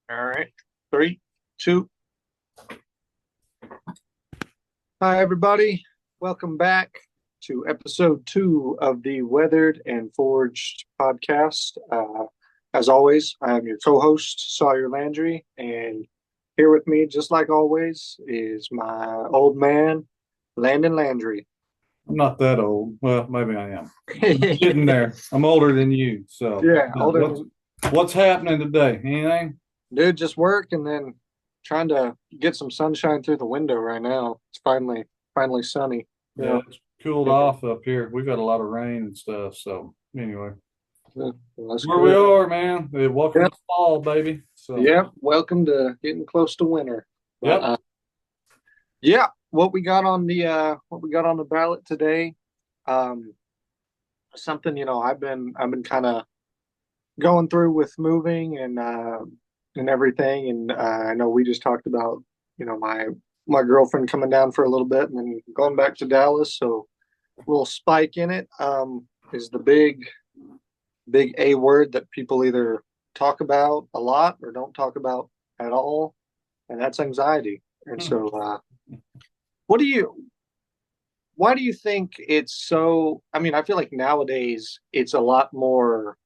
All right. Three, two. Hi, everybody. Welcome back to episode two of the Weathered and Forged podcast. As always, I am your co host, Sawyer Landry. And here with me, just like always, is my old man, Landon Landry. I'm not that old. Well, maybe I am. I'm getting there. I'm older than you. So, Yeah, older what's than what's happening today? Anything? dude, just work and then trying to get some sunshine through the window right now. It's finally sunny. You Yeah, know, it's cooled yeah, off up here. We've got a lot of rain and stuff. So, anyway, yeah, that's where we good. are, man. Welcome Yeah, to fall, baby. So, yeah. Welcome to getting close to winter. But yep. yeah, what we got on the ballot today, um, something I've been kind of going through with moving and everything, and I know we just talked about my girlfriend coming down for a little bit and then going back to Dallas, so a little spike in it is the big A word that people either talk about a lot or don't talk about at all, and that's anxiety. And Hmm. so, what do you, why do you think it's so? I mean, I feel like nowadays it's a lot more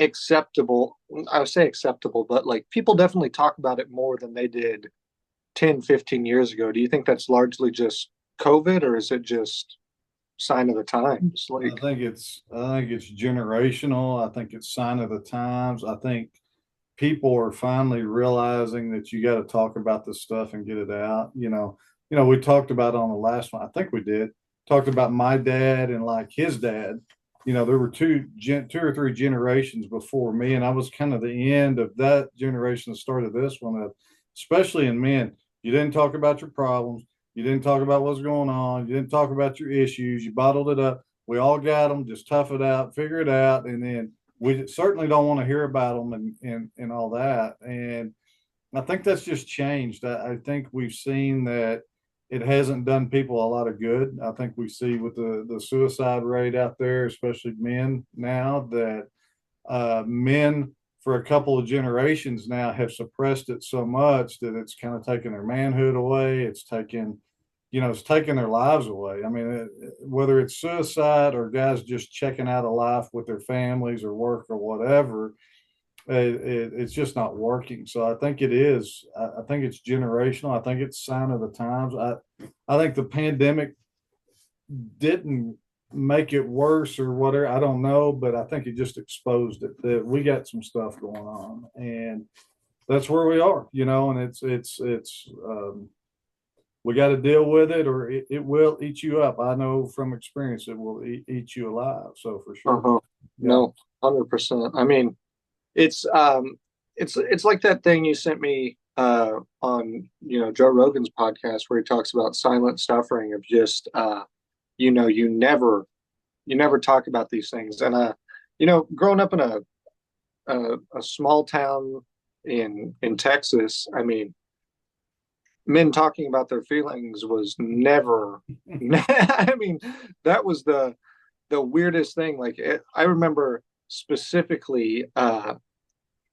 acceptable. I would say acceptable, but like people definitely talk about it more than they did 10, 15 years ago. Do you think that's largely just COVID or is it just sign of the times? I Like, think it's generational. I think it's sign of the times. I think people are finally realizing that you got to talk about this stuff and get it out. We talked about on the last one. I think we did talked about my dad and like his dad. There were two or three generations before me, and I was kind of the end of that generation that started this one. Especially in men, you didn't talk about your problems. You didn't talk about what's going on. You didn't talk about your issues. You bottled it up. We all got them. Just tough it out, figure it out, and then we certainly don't want to hear about them and all that. And I think that's just changed. I think we've seen that it hasn't done people a lot of good. I think we see with the suicide rate out there, especially men now, that men for a couple of generations now have suppressed it so much that it's kind of taken their manhood away. It's taken their lives away. I mean, whether it's suicide or guys just checking out of life with their families or work or whatever, it's just not working. So I think it is. I think it's generational. I think it's a sign of the times. I think the pandemic didn't make it worse or whatever. I don't know, but I think it just exposed it that we got some stuff going on, and that's where we are. And it's we got to deal with it, or it will eat you up. I know from experience it will eat you alive. So for sure, uh-huh. yeah. No, 100%. I mean, it's it's like that thing you sent me on Joe Rogan's podcast where he talks about silent suffering of just you know you never talk about these things. And growing up in a small town in Texas, I mean, men talking about their feelings was never I mean, that was the weirdest thing. Like I remember specifically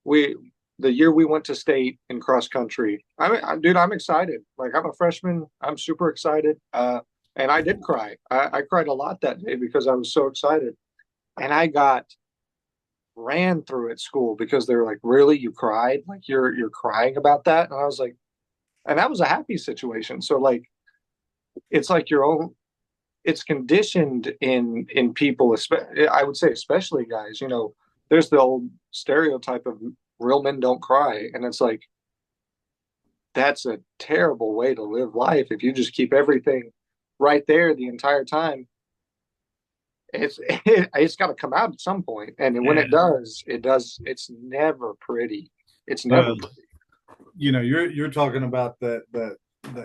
we the year we went to state in cross country. Dude, I'm excited. Like I'm a freshman. I'm super excited. And I did cry. I cried a lot that day because I was so excited. And I got ran through at school because they were like, "Really, you cried? Like you're crying about that?" And I was like, and that was a happy situation. So like, it's like your own. It's conditioned in people. I would say, especially guys. There's the old stereotype of real men don't cry, and it's like that's a terrible way to live life if you just keep everything right there the entire time. It's got to come out at some point, and when Yeah. it does. It's never pretty. It's never Well, pretty. you're talking about that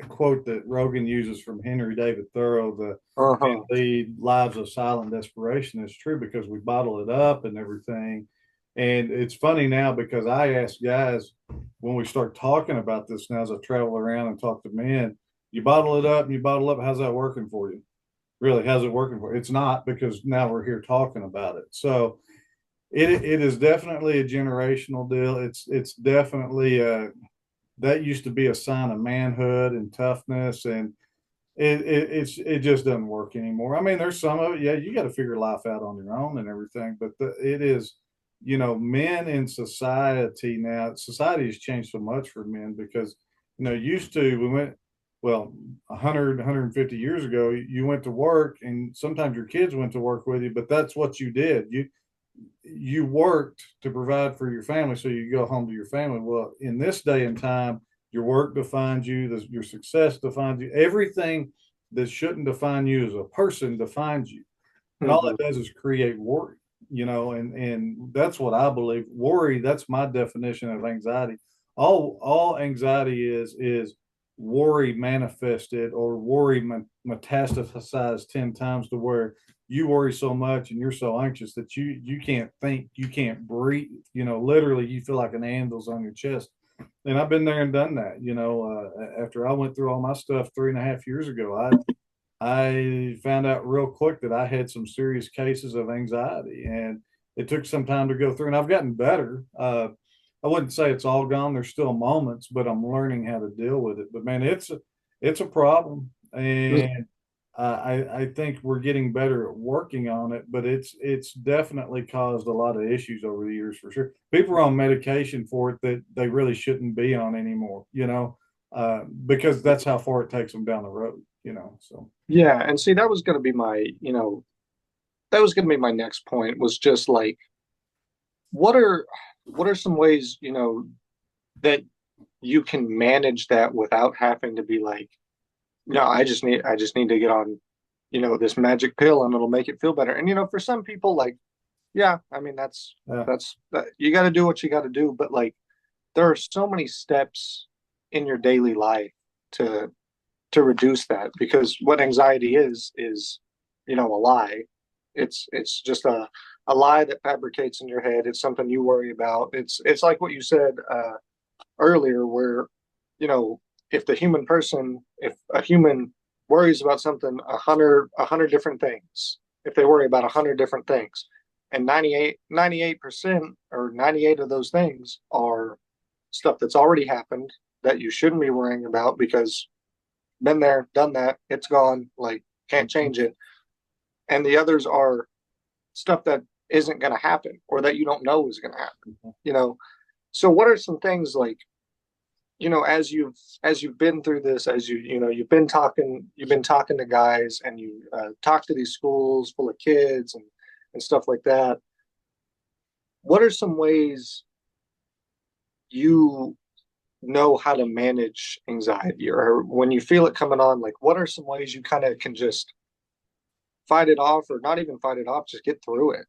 quote that Rogan uses from Henry David Thoreau, the Uh-huh. and lead lives of silent desperation is true because we bottle it up and everything. And it's funny now because I ask guys when we start talking about this now as I travel around and talk to men, you bottle it up and you bottle up. How's that working for you? Really, how's it working for you? It's not because now we're here talking about it. So it is definitely a generational deal. It's definitely that used to be a sign of manhood and toughness, and it just doesn't work anymore. I mean, there's some of it, yeah, you got to figure life out on your own and everything, but it is, men in society now, society has changed so much for men because, used to, we went, well, 100, 150 years ago, you went to work and sometimes your kids went to work with you, but that's what you did. You worked to provide for your family so you go home to your family. Well, in this day and time, your work defines you, your success defines you, everything that shouldn't define you as a person defines you. And all Hmm. that does is create worry, and that's what I believe. Worry, that's my definition of anxiety. All anxiety is worry manifested, or worry metastasized 10 times, to where you worry so much and you're so anxious that you can't think, you can't breathe, literally you feel like an anvil's on your chest. And I've been there and done that, after I went through all my stuff 3.5 years ago. I found out real quick that I had some serious cases of anxiety, and it took some time to go through. And I've gotten better. I wouldn't say it's all gone. There's still moments, but I'm learning how to deal with it. But man, it's a problem, and I think we're getting better at working on it. But it's definitely caused a lot of issues over the years, for sure. People are on medication for it that they really shouldn't be on anymore. Because that's how far it takes them down the road. So. Yeah, and see, that was going to be that was going to be my next point, was just like, what are what are some ways, that you can manage that without having to be like, no, I just need to get on, this magic pill and it'll make it feel better. And for some people, like, yeah, I mean, Yeah. that you got to do what you got to do, but like, there are so many steps in your daily life to reduce that, because what anxiety is a lie. It's just a lie that fabricates in your head. It's something you worry about. It's like what you said earlier, where you know if a human worries about something a hundred different things, if they worry about 100 different things, and 98% or 98 of those things are stuff that's already happened, that you shouldn't be worrying about, because been there, done that, it's gone, like, can't change it. And the others are stuff that isn't going to happen, or that you don't know is going to happen. You know, so what are some things, like, as you've been through this, as you've been talking to guys, and you talk to these schools full of kids and stuff like that. What are some ways you know how to manage anxiety, or when you feel it coming on, like, what are some ways you kind of can just fight it off, or not even fight it off, just get through it?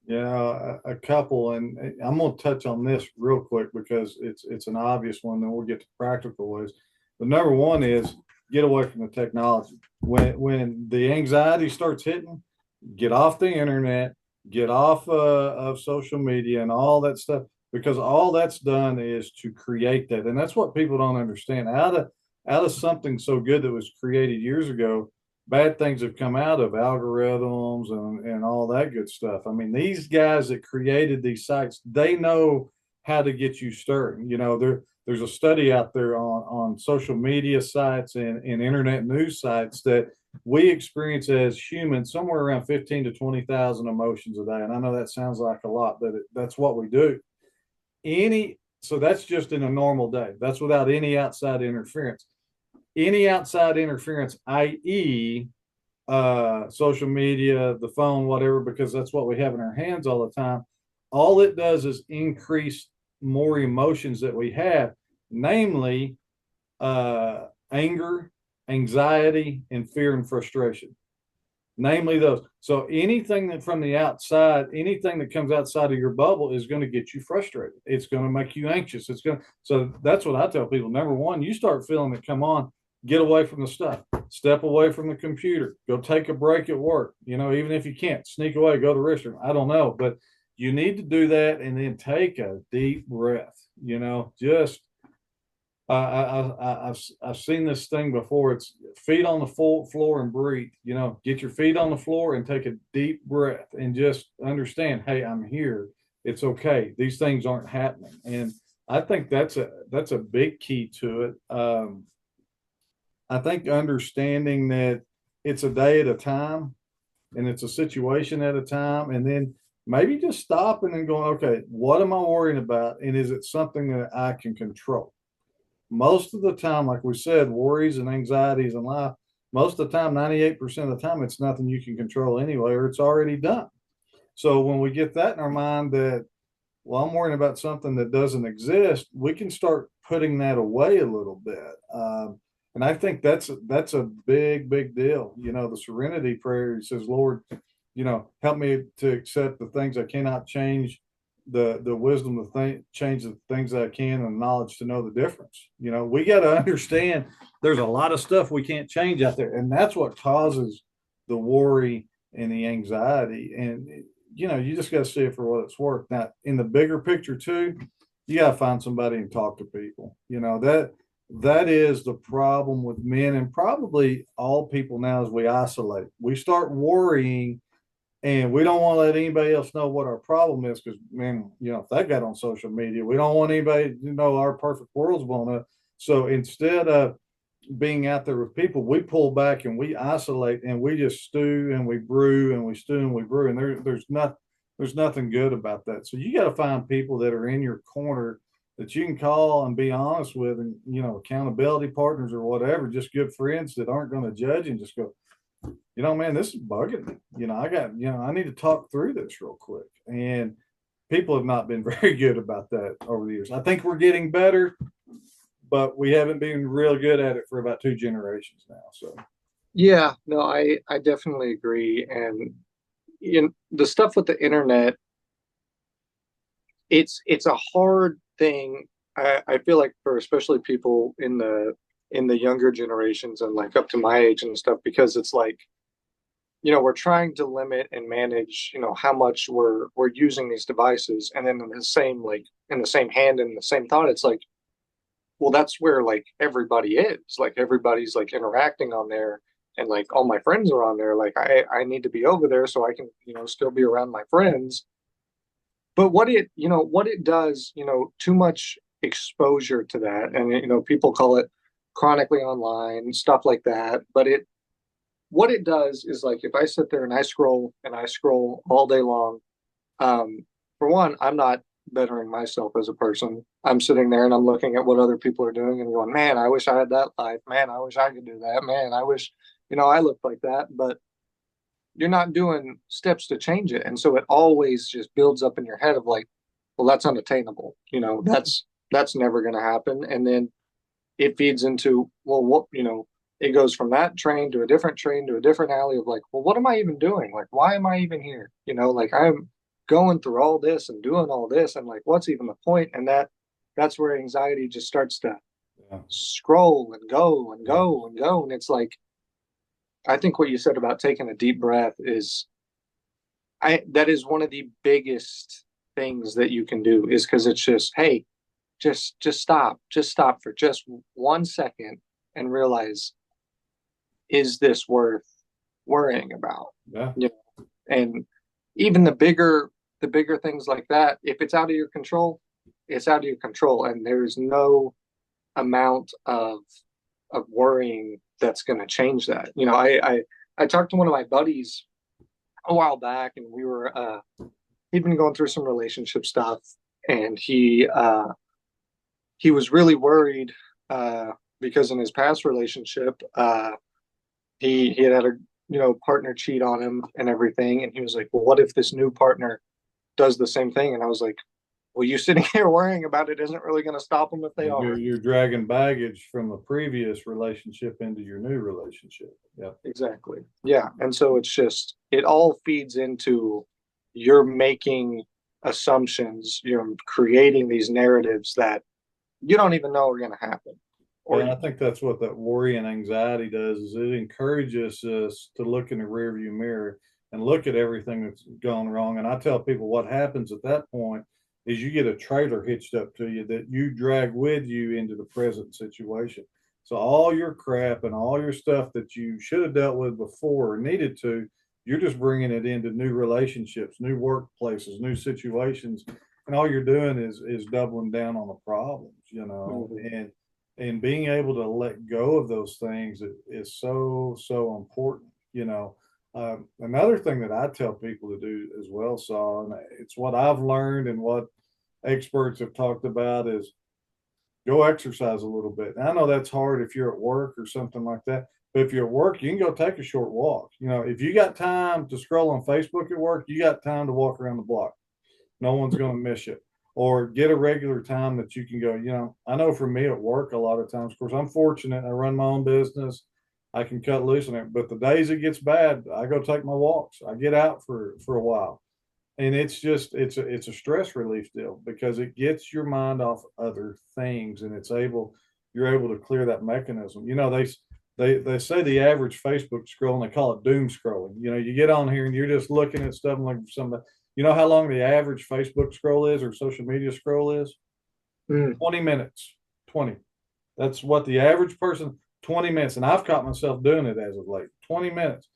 Yeah, a couple, and I'm going to touch on this real quick because it's an obvious one. Then we'll get to practical ways. But number one is get away from the technology. When the anxiety starts hitting, get off the internet, get off of social media and all that stuff, because all that's done is to create that, and that's what people don't understand. Out of something so good that was created years ago, bad things have come out of algorithms and all that good stuff. I mean, these guys that created these sites, they know how to get you stirring. There's a study out there on social media sites and internet news sites that we experience as humans somewhere around 15 to 20,000 emotions a day. And I know that sounds like a lot, but that's what we do. So that's just in a normal day. That's without any outside interference. Any outside interference, i.e., social media, the phone, whatever, because that's what we have in our hands all the time. All it does is increase more emotions that we have, namely anger, anxiety, and fear and frustration. Namely those. So anything that from the outside, anything that comes outside of your bubble is going to get you frustrated. It's going to make you anxious. So that's what I tell people. Number one, you start feeling it come on, get away from the stuff, step away from the computer, go take a break at work. Even if you can't, sneak away, go to the restroom. I don't know, but you need to do that and then take a deep breath. Just I've seen this thing before. It's feet on the floor and breathe. You know, get your feet on the floor and take a deep breath and just understand, hey, I'm here. It's okay. These things aren't happening. And I think that's a big key to it. I think understanding that it's a day at a time and it's a situation at a time, and then maybe just stopping and going, okay, what am I worrying about? And is it something that I can control? Most of the time, like we said, worries and anxieties in life, most of the time, 98% of the time, it's nothing you can control anyway, or it's already done. So when we get that in our mind that, well, I'm worrying about something that doesn't exist, we can start putting that away a little bit. And I think that's a big, big deal. You know, the serenity prayer, he says, Lord, you know, help me to accept the things I cannot change, the wisdom to change the things that I can, and knowledge to know the difference. You know, we got to understand there's a lot of stuff we can't change out there, and that's what causes the worry and the anxiety. And you know, you just got to see it for what it's worth. Now, in the bigger picture too, you got to find somebody and talk to people. You know, that is the problem with men and probably all people now is we isolate. We start worrying and we don't want to let anybody else know what our problem is because, man, you know, if that got on social media, we don't want anybody to know our perfect world's blown up. So instead of being out there with people, we pull back and we isolate and we just stew and we brew and we stew and we brew. And there's nothing good about that. So you got to find people that are in your corner that you can call and be honest with, and you know, accountability partners or whatever, just good friends that aren't going to judge and just go, you know, man, this is bugging me. You know, I need to talk through this real quick. And people have not been very good about that over the years. I think we're getting better, but we haven't been real good at it for about 2 generations now. So, Yeah, no, I definitely agree. And the stuff with the internet, it's a hard thing. I feel like for especially people in the younger generations and like up to my age and stuff, because it's like, we're trying to limit and manage, how much we're using these devices. And then in the same like in the same hand and the same thought, it's like, well, that's where like everybody is. Like everybody's like interacting on there and like all my friends are on there. Like I need to be over there so I can, still be around my friends. But what it does, too much exposure to that, and people call it chronically online, stuff like that. But what it does is like if I sit there and I scroll all day long, for one, I'm not bettering myself as a person. I'm sitting there and I'm looking at what other people are doing and going, man, I wish I had that life. Man, I wish I could do that. Man, I wish, I looked like that. But you're not doing steps to change it. And so it always just builds up in your head of like, well, that's unattainable. That's never going to happen. And then it feeds into, well, it goes from that train to a different alley of like, well, what am I even doing? Like, why am I even here? Like I'm going through all this and doing all this and like, what's even the point? And that's where anxiety just starts to yeah, scroll and go and yeah, go and go. And it's like, I think what you said about taking a deep breath is that is one of the biggest things that you can do is because it's just, hey, just stop for just 1 second and realize, is this worth worrying about? yeah. You and even the bigger things like that, if it's out of your control, it's out of your control, and there's no amount of worrying that's going to change that. I talked to one of my buddies a while back, and we were he'd been going through some relationship stuff, and he was really worried because in his past relationship, he had a partner cheat on him and everything, and he was like, well, what if this new partner does the same thing? And I was like, well, you sitting here worrying about it isn't really going to stop them if they are. You're dragging baggage from a previous relationship into your new relationship. Yeah. Exactly. Yeah. And so it's just, it all feeds into you're making assumptions, you're creating these narratives that you don't even know are going to happen. Yeah, Or, and I think that's what that worry and anxiety does is it encourages us to look in the rearview mirror and look at everything that's gone wrong. And I tell people what happens at that point is you get a trailer hitched up to you that you drag with you into the present situation. So all your crap and all your stuff that you should have dealt with before or needed to, you're just bringing it into new relationships, new workplaces, new situations, and all you're doing is doubling down on the problems, you know, Mhm. and being able to let go of those things is so important, you know. Another thing that I tell people to do as well, Saul, and it's what I've learned and what experts have talked about, is go exercise a little bit. And I know that's hard if you're at work or something like that, but if you're at work, you can go take a short walk. You know, if you got time to scroll on Facebook at work, you got time to walk around the block. No one's going to miss you. Or get a regular time that you can go. You know, I know for me at work, a lot of times, of course, I'm fortunate. I run my own business. I can cut loose on it. But the days it gets bad, I go take my walks. I get out for a while. And it's just it's a stress relief deal because it gets your mind off other things, and you're able to clear that mechanism. You know, they say the average Facebook scroll, and they call it doom scrolling. You know, you get on here and you're just looking at stuff and looking for somebody. You know how long the average Facebook scroll is or social media scroll is? Mm. 20 minutes. 20. That's what the average person, 20 minutes. And I've caught myself doing it as of late. 20 minutes.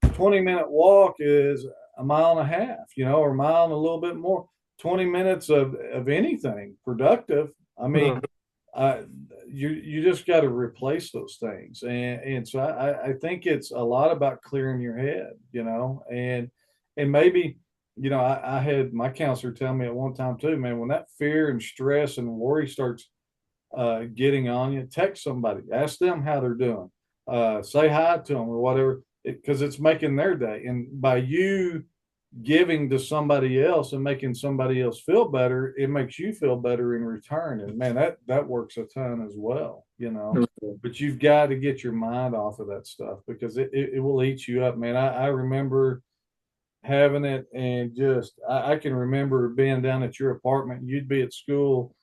20-minute walk is a mile and a half, you know, or a mile and a little bit more. 20 minutes of anything productive. I mean, Mhm. uh, you just got to replace those things, and so I think it's a lot about clearing your head, you know, and maybe, you know, I had my counselor tell me at one time too, man, when that fear and stress and worry starts getting on you, text somebody, ask them how they're doing, say hi to them or whatever, because it's making their day, and by you giving to somebody else and making somebody else feel better, it makes you feel better in return. And man, that works a ton as well, you know. Mhm. But you've got to get your mind off of that stuff because it will eat you up, man. I remember having it and just I can remember being down at your apartment. You'd be at school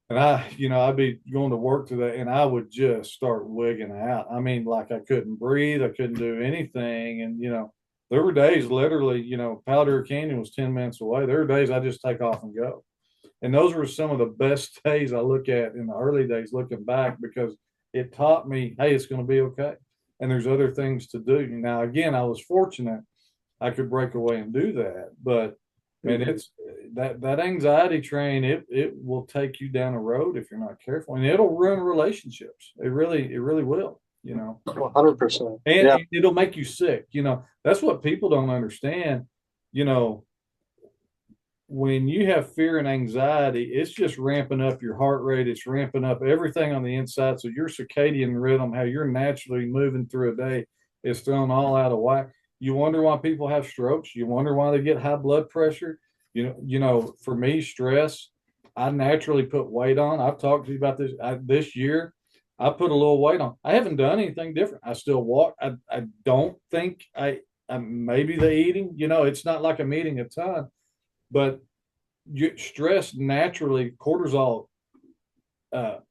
and you know, I'd be going to work today and I would just start wigging out. I mean, like I couldn't breathe, I couldn't do anything. And, you know, there were days literally, you know, Powder Canyon was 10 minutes away. There were days I just take off and go. And those were some of the best days I look at in the early days looking back because it taught me, hey, it's going to be okay. And there's other things to do. Now, again, I was fortunate I could break away and do that. But man, Mhm. it's that anxiety train. It will take you down a road if you're not careful, and it'll ruin relationships. It really will. You know, 100%. and Yeah. it'll make you sick. You know, that's what people don't understand. You know, when you have fear and anxiety, it's just ramping up your heart rate. It's ramping up everything on the inside. So your circadian rhythm, how you're naturally moving through a day, is thrown all out of whack. You wonder why people have strokes. You wonder why they get high blood pressure. For me, stress. I naturally put weight on. I've talked to you about this. This year, I put a little weight on. I haven't done anything different. I still walk. I don't think maybe the eating. You know, it's not like I'm eating a ton, but stress naturally, cortisol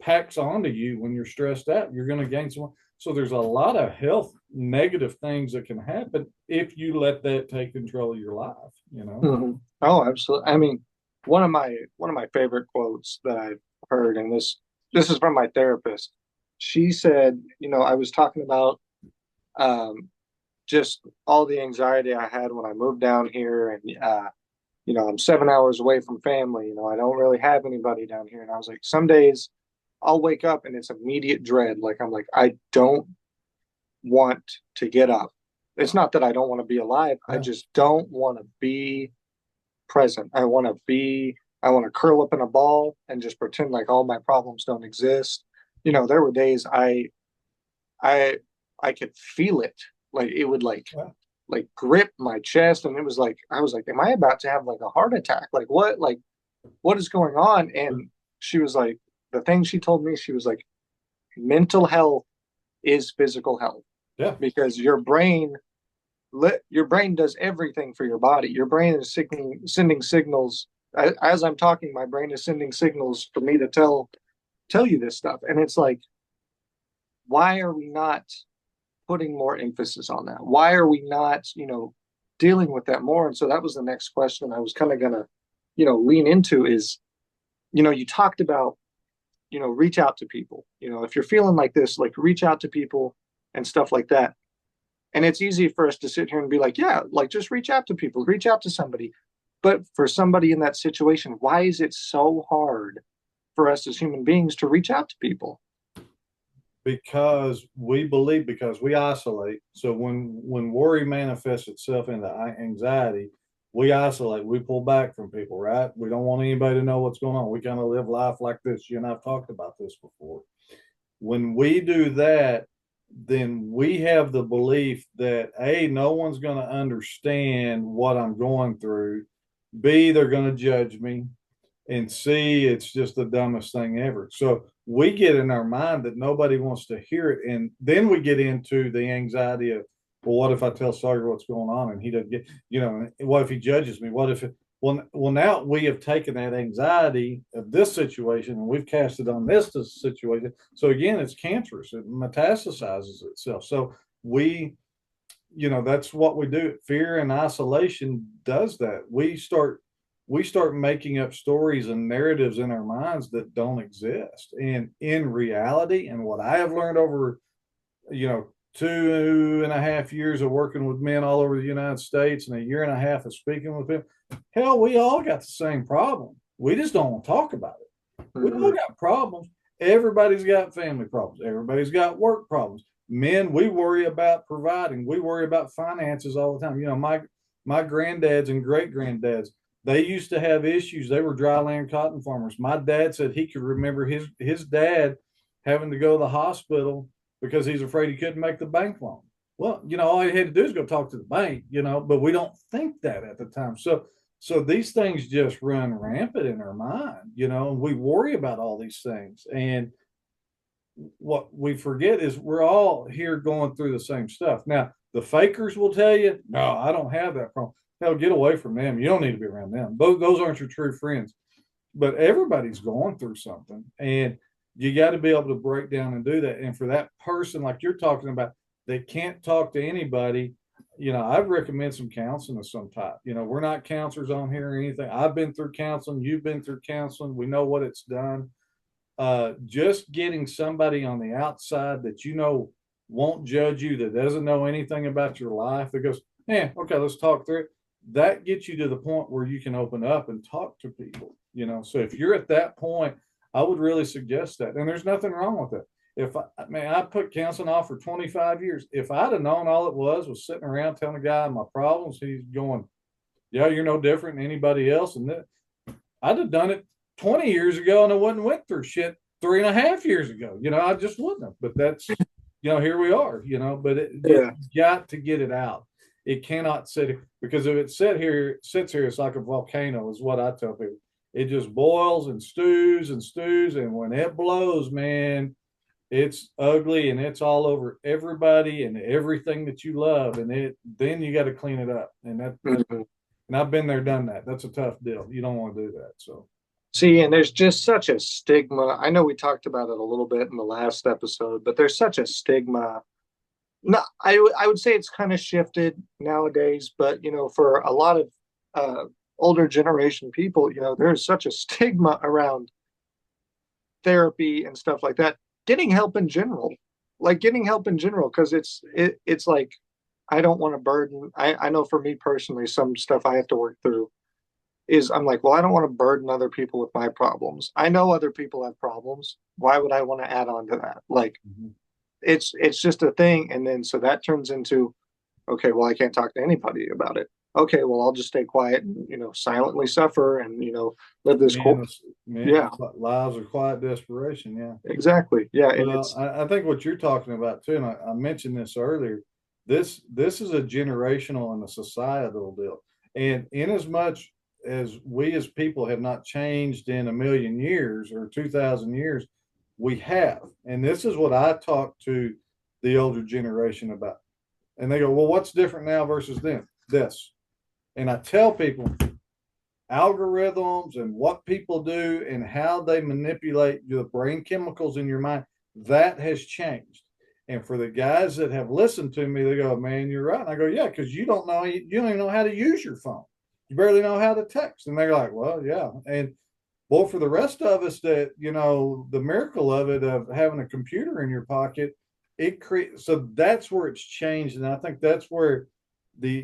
packs onto you when you're stressed out. You're going to gain some. So there's a lot of health negative things that can happen if you let that take control of your life. You know. Mhm. Oh, absolutely. I mean, one of my favorite quotes that I've heard, and this is from my therapist. She said, I was talking about um, just all the anxiety I had when I moved down here, and I'm 7 hours away from family. I don't really have anybody down here, and I was like, some days I'll wake up and it's immediate dread. Like I'm like, I don't want to get up. It's not that I don't want to be alive. I Yeah. just don't want to be present. I want to curl up in a ball and just pretend like all my problems don't exist. There were days I I could feel it. Like it would Yeah. like grip my chest, and it was like I was like, am I about to have like a heart attack? What is going on? And she was like, the thing she told me, she was like, mental health is physical health Yeah. because your brain does everything for your body. Your brain is sending signals. As I'm talking, my brain is sending signals for me to tell you this stuff. And it's like, why are we not putting more emphasis on that? Why are we not, dealing with that more? And so that was the next question I was kind of gonna lean into is, you talked about, reach out to people. If you're feeling like this, like reach out to people and stuff like that. And it's easy for us to sit here and be like, yeah, like just reach out to people, reach out to somebody. But for somebody in that situation, why is it so hard for us as human beings to reach out to people? Because we isolate. So when worry manifests itself into anxiety, we isolate, we pull back from people, right? We don't want anybody to know what's going on. We kind of live life like this. You and I've talked about this before. When we do that, then we have the belief that A, no one's going to understand what I'm going through. B, they're going to judge me. And C, it's just the dumbest thing ever. So we get in our mind that nobody wants to hear it. And then we get into the anxiety of, well, what if I tell Sawyer what's going on and he doesn't get, what if he judges me? What if it, well, now we have taken that anxiety of this situation and we've cast it on this situation. So again, it's cancerous. It metastasizes itself. So that's what we do. Fear and isolation does that. We start making up stories and narratives in our minds that don't exist. And in reality, and what I have learned over, 2.5 years of working with men all over the United States and a year and a half of speaking with them, hell, we all got the same problem. We just don't want to talk about it. We all Mm-hmm. got problems. Everybody's got family problems. Everybody's got work problems. Men, we worry about providing. We worry about finances all the time. My granddads and great granddads, they used to have issues. They were dry land cotton farmers. My dad said he could remember his dad having to go to the hospital because he's afraid he couldn't make the bank loan. Well, all he had to do is go talk to the bank, but we don't think that at the time. So these things just run rampant in our mind, and we worry about all these things. And what we forget is we're all here going through the same stuff. Now, the fakers will tell you, no, I don't have that problem. Hell, get away from them. You don't need to be around them. Those aren't your true friends. But everybody's going through something. And you got to be able to break down and do that. And for that person, like you're talking about, that can't talk to anybody, I'd recommend some counseling of some type. We're not counselors on here or anything. I've been through counseling. You've been through counseling. We know what it's done. Just getting somebody on the outside that won't judge you, that doesn't know anything about your life, that goes, yeah, okay, let's talk through it. That gets you to the point where you can open up and talk to people. So if you're at that point, I would really suggest that. And there's nothing wrong with it. I put counseling off for 25 years. If I'd have known all it was sitting around telling a guy my problems, he's going, yeah, you're no different than anybody else. And I'd have done it 20 years ago and I wouldn't went through shit 3.5 years ago. I just wouldn't have. But that's, here we are, but you Yeah. got to get it out. It cannot sit here because if it sits here, it's like a volcano, is what I tell people. It just boils and stews and stews. And when it blows, man, it's ugly and it's all over everybody and everything that you love. And then you got to clean it up. Mm-hmm. And I've been there, done that. That's a tough deal. You don't want to do that. So. See, and there's just such a stigma. I know we talked about it a little bit in the last episode, but there's such a stigma. No, I would say it's kind of shifted nowadays, but for a lot of older generation people, there's such a stigma around therapy and stuff like that. Getting help in general, because it's like I don't want to burden. I know for me personally, some stuff I have to work through is I'm like, well, I don't want to burden other people with my problems. I know other people have problems. Why would I want to add on to that? Like, Mhm. it's just a thing, and then so that turns into, okay, well, I can't talk to anybody about it. Okay, well, I'll just stay quiet and silently suffer and live this cool. Men, Yeah, lives of quiet desperation. Yeah. exactly. Yeah, and Well, it's I think what you're talking about too, and I mentioned this earlier. This is a generational and a societal deal. And in as much as we as people have not changed in 1,000,000 years or 2,000 years, we have. And this is what I talk to the older generation about. And they go, well, what's different now versus then? This. And I tell people algorithms and what people do and how they manipulate the brain chemicals in your mind, that has changed. And for the guys that have listened to me, they go, man, you're right. And I go, yeah, because you don't even know how to use your phone. you barely know how to text. And they're like, well, yeah. And well, for the rest of us that, the miracle of it, of having a computer in your pocket, it creates, so that's where it's changed. And I think that's where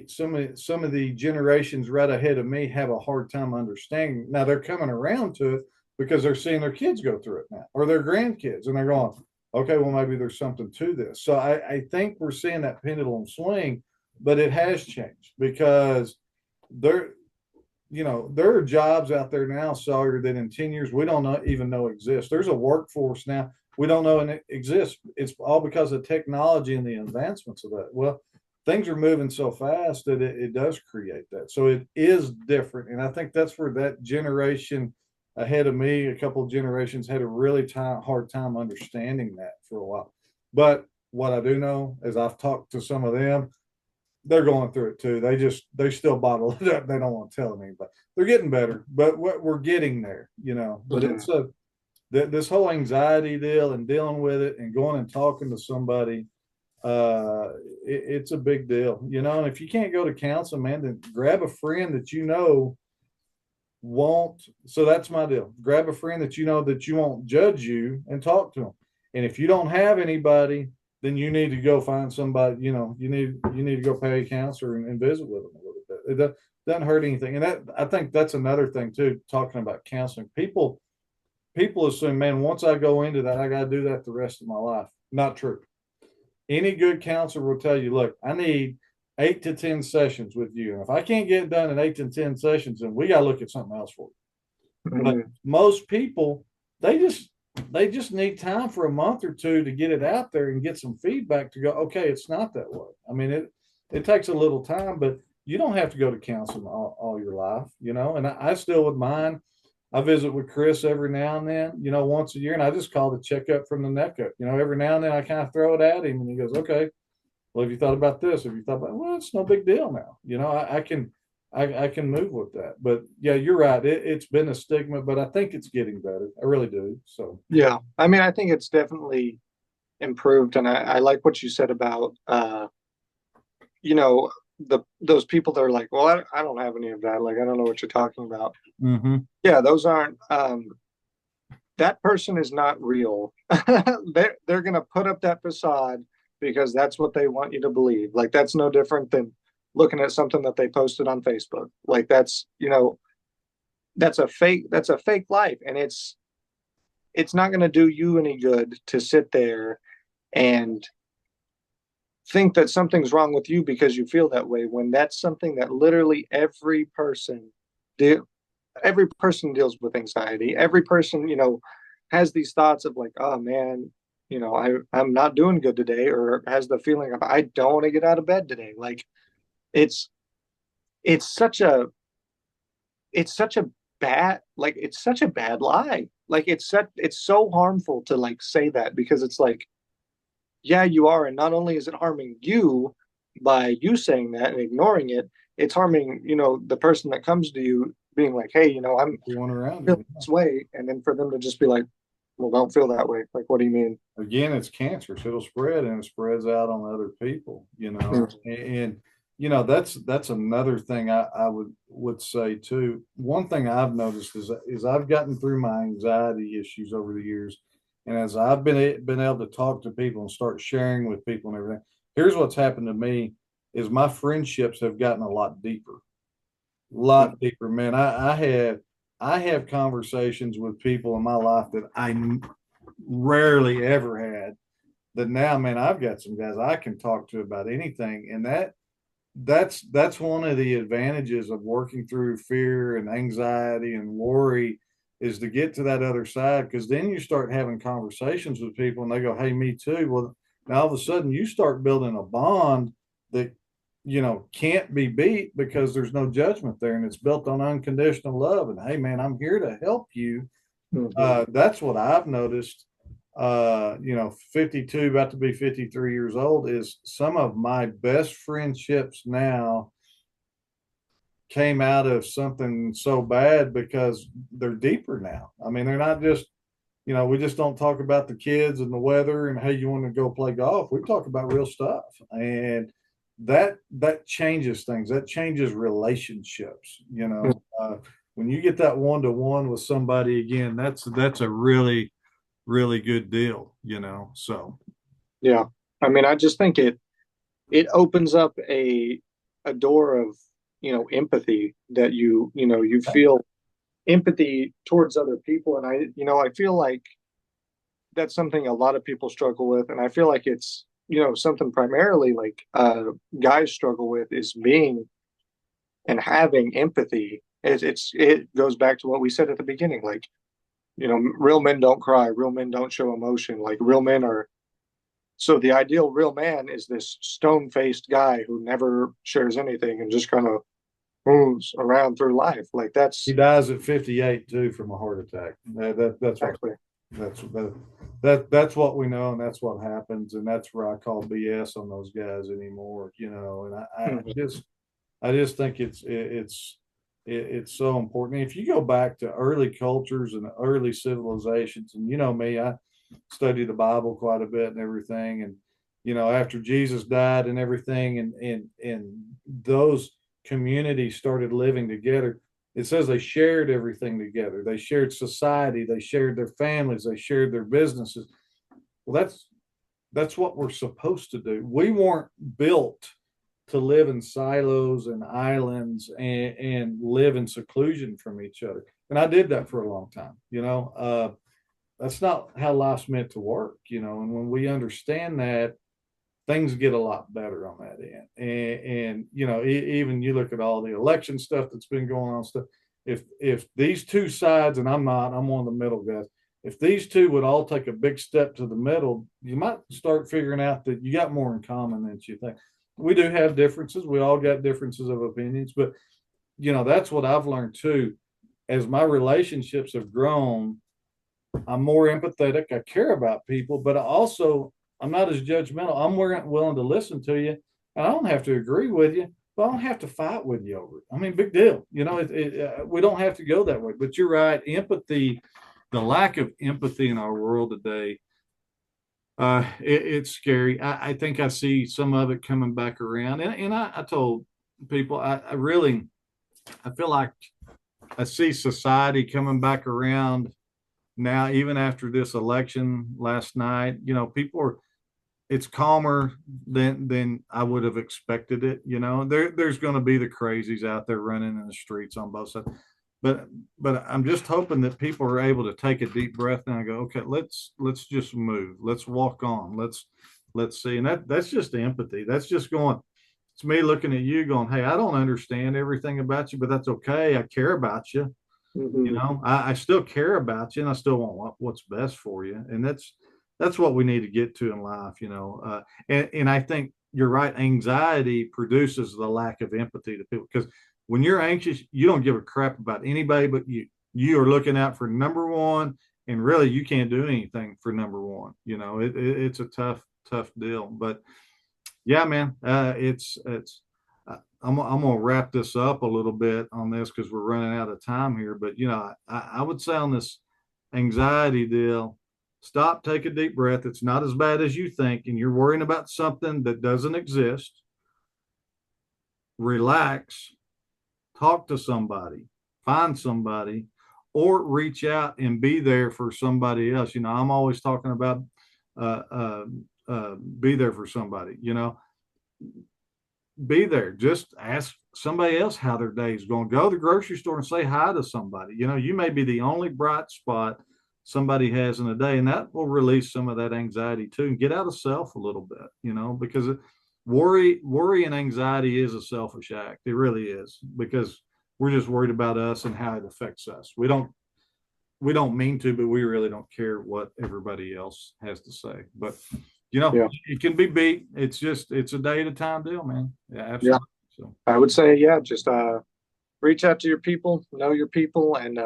some of the generations right ahead of me have a hard time understanding. Now they're coming around to it because they're seeing their kids go through it now, or their grandkids, and they're going, okay, well, maybe there's something to this. So I think we're seeing that pendulum swing, but it has changed because there, there are jobs out there now, Sawyer, that in 10 years we don't even know exist. There's a workforce now we don't know and it exists. It's all because of technology and the advancements of that. Well, things are moving so fast that it does create that. So it is different. And I think that's where that generation ahead of me, a couple of generations, had a really hard time understanding that for a while. But what I do know is I've talked to some of them, they're going through it too. They still bottle it up. They don't want to tell anybody. They're getting better, but we're getting there. But Mhm. it's this whole anxiety deal and dealing with it and going and talking to somebody. It's a big deal, And if you can't go to counseling, man, then grab a friend that won't. So that's my deal. Grab a friend that that you won't judge you and talk to them. And if you don't have anybody, then you need to go find somebody. You need to go pay a counselor and visit with them a little bit. It doesn't hurt anything. And that, I think that's another thing too. Talking about counseling, people assume, man, once I go into that, I got to do that the rest of my life. Not true. Any good counselor will tell you, look, I need 8 to 10 sessions with you. And if I can't get it done in 8 to 10 sessions, then we got to look at something else for you. But Mhm. most people, they just need time for a month or two to get it out there and get some feedback to go, okay, it's not that way. I mean, it takes a little time, but you don't have to go to counseling all your life. And I still with mine. I visit with Chris every now and then, once a year, and I just call the checkup from the neck up. Every now and then I kind of throw it at him, and he goes, "Okay, well, have you thought about this? Have you thought about? Well, it's no big deal now. I can move with that. But yeah, you're right. It's been a stigma, but I think it's getting better. I really do. So Yeah, I mean, I think it's definitely improved, and I like what you said about you know, those people that are like, well, I don't have any of that. Like, I don't know what you're talking about. hmm Yeah, those aren't. That person is not real. They're gonna put up that facade because that's what they want you to believe. Like, that's no different than looking at something that they posted on Facebook. Like, that's a fake life, and it's not gonna do you any good to sit there and think that something's wrong with you because you feel that way when that's something that literally do every person deals with anxiety. Every person, has these thoughts of like, oh man, I'm not doing good today, or has the feeling of I don't want to get out of bed today. Like it's it's such a it's such a it's such a bad lie. Like it's so harmful to like say that because it's like, yeah, you are. And not only is it harming you by you saying that and ignoring it, it's harming, the person that comes to you being like, hey, I'm everyone around feeling you. this way. And then for them to just be like, well, don't feel that way. Like, what do you mean? Again, it's cancerous. It'll spread and it spreads out on other people, and that's another thing I would say too. One thing I've noticed is I've gotten through my anxiety issues over the years. And as I've been able to talk to people and start sharing with people and everything, here's what's happened to me is my friendships have gotten a lot deeper, man. I have conversations with people in my life that I rarely ever had. That now, man, I've got some guys I can talk to about anything, and that's one of the advantages of working through fear and anxiety and worry is to get to that other side because then you start having conversations with people and they go, hey, me too. Well, now all of a sudden you start building a bond that can't be beat because there's no judgment there and it's built on unconditional love. And hey, man, I'm here to help you. Mm-hmm. That's what I've noticed. 52, about to be 53 years old, is some of my best friendships now came out of something so bad because they're deeper now. I mean, they're not just, we just don't talk about the kids and the weather and hey, you want to go play golf. We talk about real stuff. And that changes things. That changes relationships. When you get that one-to-one with somebody again, that's a really good deal. So Yeah. I mean, I just think it opens up a door of, empathy that you feel empathy towards other people. And I feel like that's something a lot of people struggle with. And I feel like it's, something primarily like guys struggle with is being and having empathy. It goes back to what we said at the beginning. Like, real men don't cry, real men don't show emotion. Like real men are so the ideal real man is this stone faced guy who never shares anything and just kind of moves around through life. Like he that's dies at 58 too from a heart attack. That's what exactly. that's that's what we know, and that's what happens, and that's where I call BS on those guys anymore. And I just think it's so important. If you go back to early cultures and early civilizations, and me, I study the Bible quite a bit and everything, and after Jesus died and everything, and those communities started living together. It says they shared everything together. They shared society. They shared their families. They shared their businesses. Well, that's what we're supposed to do. We weren't built to live in silos and islands and live in seclusion from each other. And I did that for a long time. That's not how life's meant to work. And when we understand that, things get a lot better on that end. And even you look at all the election stuff that's been going on. Stuff. If these two sides, and I'm one of the middle guys. If these two would all take a big step to the middle, you might start figuring out that you got more in common than you think. We do have differences. We all got differences of opinions, but that's what I've learned too. As my relationships have grown, I'm more empathetic. I care about people, but I'm not as judgmental. I'm willing to listen to you, and I don't have to agree with you, but I don't have to fight with you over it. I mean, big deal. We don't have to go that way. But you're right. Empathy, the lack of empathy in our world today, it's scary. I think I see some of it coming back around, and I told people I feel like I see society coming back around now, even after this election last night. People are it's calmer than I would have expected it. There's going to be the crazies out there running in the streets on both sides, but I'm just hoping that people are able to take a deep breath and go, okay, let's just move, let's walk on, let's see, and that's just empathy. That's just going. It's me looking at you, going, hey, I don't understand everything about you, but that's okay. I care about you. Mm-hmm. I still care about you, and I still want what's best for you, and that's what we need to get to in life. And I think you're right. Anxiety produces the lack of empathy to people, because when you're anxious, you don't give a crap about anybody but you. You are looking out for number one, and really you can't do anything for number one. It's a tough deal. But yeah, man, it's I'm gonna wrap this up a little bit on this because we're running out of time here. But I would say on this anxiety deal, stop, take a deep breath. It's not as bad as you think, and you're worrying about something that doesn't exist. Relax, talk to somebody, find somebody, or reach out and be there for somebody else. I'm always talking about uh, uh, be there for somebody. Be there. Just ask somebody else how their day is going. Go to the grocery store and say hi to somebody. You may be the only bright spot somebody has in a day, and that will release some of that anxiety too, and get out of self a little bit. Because worry and anxiety is a selfish act. It really is, because we're just worried about us and how it affects us. We don't mean to, but we really don't care what everybody else has to say. But Yeah. it can be beat. It's a day at a time deal, man. Yeah, Yeah. absolutely. So I would say, yeah, just reach out to your people, know your people, and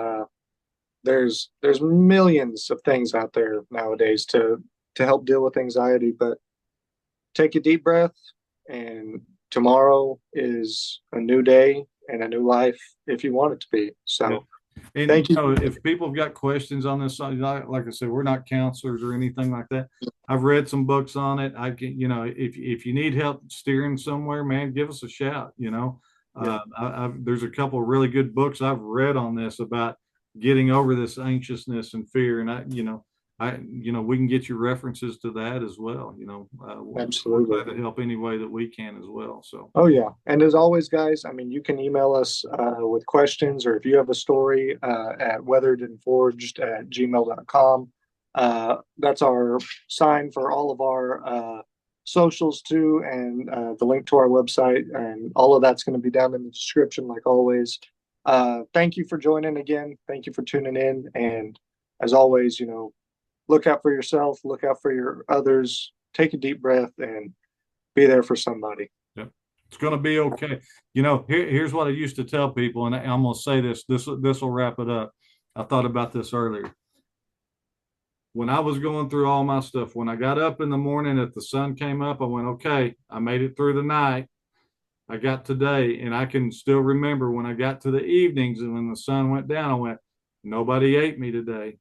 there's millions of things out there nowadays to help deal with anxiety. But take a deep breath, and tomorrow is a new day and a new life if you want it to be. yeah, So And Thank you. if people have got questions on this, like I said, we're not counselors or anything like that. I've read some books on it. I can, if you need help steering somewhere, man, give us a shout. Yeah, There's a couple of really good books I've read on this about getting over this anxiousness and fear, and we can get you references to that as well. We're absolutely. glad to help any way that we can as well. So. Oh, yeah. And as always, guys, I mean, you can email us with questions, or if you have a story at weatheredandforged@gmail.com. That's our sign for all of our socials, too, and the link to our website. And all of that's going to be down in the description, like always. Thank you for joining again. Thank you for tuning in. And as always, look out for yourself, look out for your others, take a deep breath, and be there for somebody. It's going to be okay. Here's what I used to tell people, and I'm going to say this. This will wrap it up. I thought about this earlier. When I was going through all my stuff, when I got up in the morning, if the sun came up, I went, okay, I made it through the night. I got today, and I can still remember when I got to the evenings and when the sun went down, I went, nobody ate me today.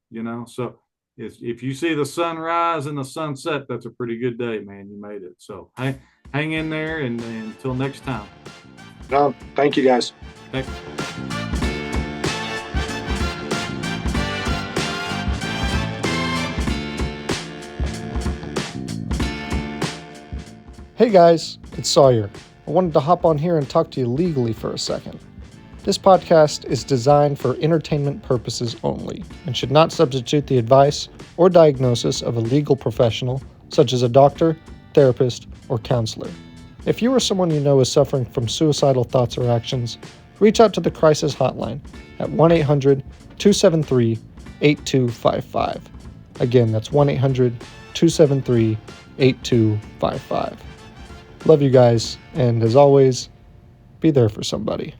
So if you see the sunrise and the sunset, that's a pretty good day, man. You made it. So hang in there, and until next time. No, thank you, guys. Thanks. Hey guys, it's Sawyer. I wanted to hop on here and talk to you legally for a second. This podcast is designed for entertainment purposes only and should not substitute the advice or diagnosis of a legal professional, such as a doctor, therapist, or counselor. If you or someone you know is suffering from suicidal thoughts or actions, reach out to the crisis hotline at 1-800-273-8255. Again, that's 1-800-273-8255. Love you guys, and as always, be there for somebody.